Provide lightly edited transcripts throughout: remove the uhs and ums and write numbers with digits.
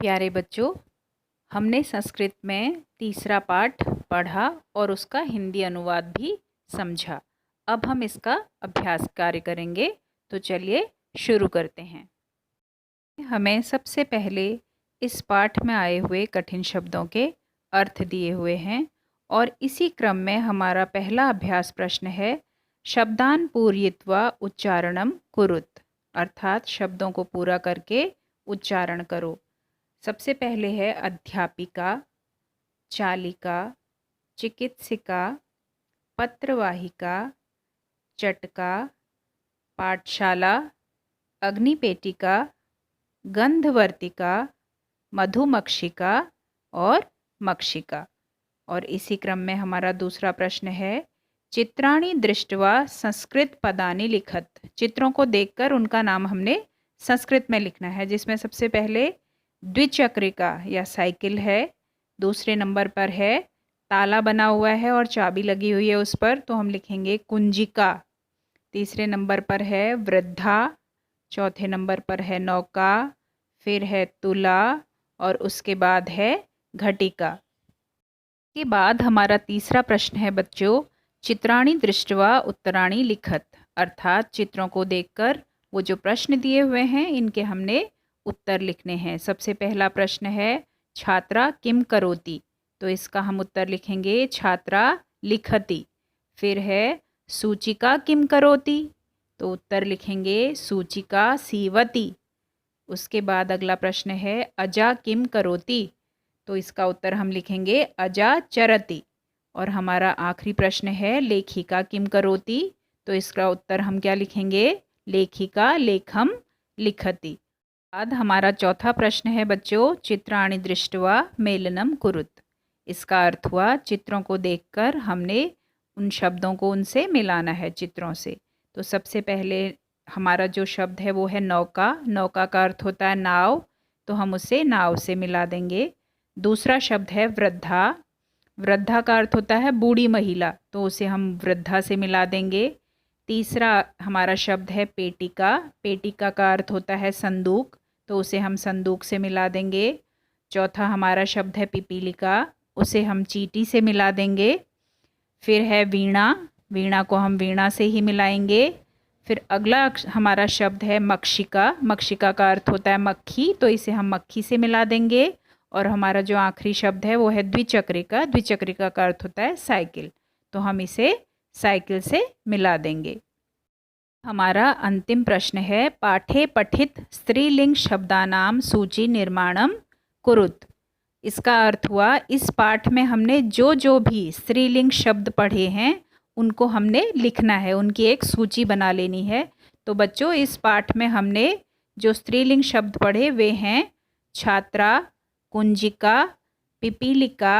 प्यारे बच्चों, हमने संस्कृत में तीसरा पाठ पढ़ा और उसका हिंदी अनुवाद भी समझा। अब हम इसका अभ्यास कार्य करेंगे, तो चलिए शुरू करते हैं। हमें सबसे पहले इस पाठ में आए हुए कठिन शब्दों के अर्थ दिए हुए हैं और इसी क्रम में हमारा पहला अभ्यास प्रश्न है शब्दान पूरयित्वा उच्चारणम कुरुत, अर्थात शब्दों को पूरा करके उच्चारण करो। सबसे पहले है अध्यापिका, चालिका, चिकित्सिका, पत्रवाहिका, चटका, पाठशाला, अग्निपेटिका, गंधवर्तिका, मधुमक्षिका और मक्षिका। और इसी क्रम में हमारा दूसरा प्रश्न है चित्राणि दृष्ट्वा संस्कृत पदानि लिखत, चित्रों को देखकर उनका नाम हमने संस्कृत में लिखना है, जिसमें सबसे पहले द्विचक्रिका या साइकिल है, दूसरे नंबर पर है ताला बना हुआ है और चाबी लगी हुई है उस पर, तो हम लिखेंगे कुंजिका। तीसरे नंबर पर है वृद्धा, चौथे नंबर पर है नौका, फिर है तुला और उसके बाद है घटिका। के बाद हमारा तीसरा प्रश्न है बच्चों चित्राणि दृष्ट्वा उत्तराणि लिखत, अर्थात चित्रों को देखकर वो जो प्रश्न दिए हुए हैं इनके हमने उत्तर लिखने हैं। सबसे पहला प्रश्न है छात्रा किम करोति, तो इसका हम उत्तर लिखेंगे छात्रा लिखति। फिर है सूचिका किम करोति, तो उत्तर लिखेंगे सूचिका सीवति। उसके बाद अगला प्रश्न है अजा किम करोति, तो इसका उत्तर हम लिखेंगे अजा चरति। और हमारा आखिरी प्रश्न है लेखिका किम करोति, तो इसका उत्तर हम क्या लिखेंगे लेखिका लेखम लिखति। बाद हमारा चौथा प्रश्न है बच्चों चित्राणि दृष्ट्वा मेलनम कुरुत, इसका अर्थ हुआ चित्रों को देखकर हमने उन शब्दों को उनसे मिलाना है चित्रों से। तो सबसे पहले हमारा जो शब्द है वो है नौका, नौका का अर्थ होता है नाव, तो हम उसे नाव से मिला देंगे। दूसरा शब्द है वृद्धा, वृद्धा का अर्थ होता है बूढ़ी महिला, तो उसे हम वृद्धा से मिला देंगे। तीसरा हमारा शब्द है पेटिका, पेटिका का अर्थ होता है संदूक, तो उसे हम संदूक से मिला देंगे। चौथा हमारा शब्द है पिपीलिका, उसे हम चींटी से मिला देंगे। फिर है वीणा, वीणा को हम वीणा से ही मिलाएंगे। फिर अगला हमारा शब्द है मक्षिका, मक्षिका का अर्थ होता है मक्खी, तो इसे हम मक्खी से मिला देंगे। और हमारा जो आखिरी शब्द है वो है द्विचक्रिका, द्विचक्रिका का अर्थ होता है साइकिल, तो हम इसे साइकिल से मिला देंगे। हमारा अंतिम प्रश्न है पाठे पठित स्त्रीलिंग शब्दानाम सूची निर्माणम कुरुत, इसका अर्थ हुआ इस पाठ में हमने जो भी स्त्रीलिंग शब्द पढ़े हैं उनको हमने लिखना है, उनकी एक सूची बना लेनी है। तो बच्चों इस पाठ में हमने जो स्त्रीलिंग शब्द पढ़े वे हैं छात्रा, कुंजिका, पिपीलिका,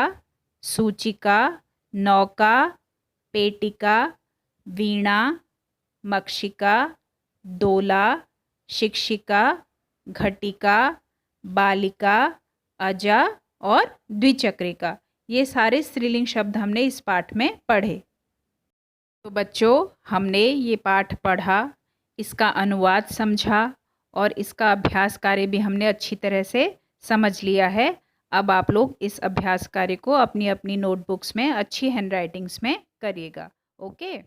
सूचिका, नौका, पेटिका, वीणा, मक्षिका, दोला, शिक्षिका, घटिका, बालिका, अजा और द्विचक्रिका, ये सारे स्त्रीलिंग शब्द हमने इस पाठ में पढ़े। तो बच्चों हमने ये पाठ पढ़ा, इसका अनुवाद समझा और इसका अभ्यास कार्य भी हमने अच्छी तरह से समझ लिया है। अब आप लोग इस अभ्यास कार्य को अपनी अपनी नोटबुक्स में अच्छी हैंडराइटिंग्स में करिएगा। ओके।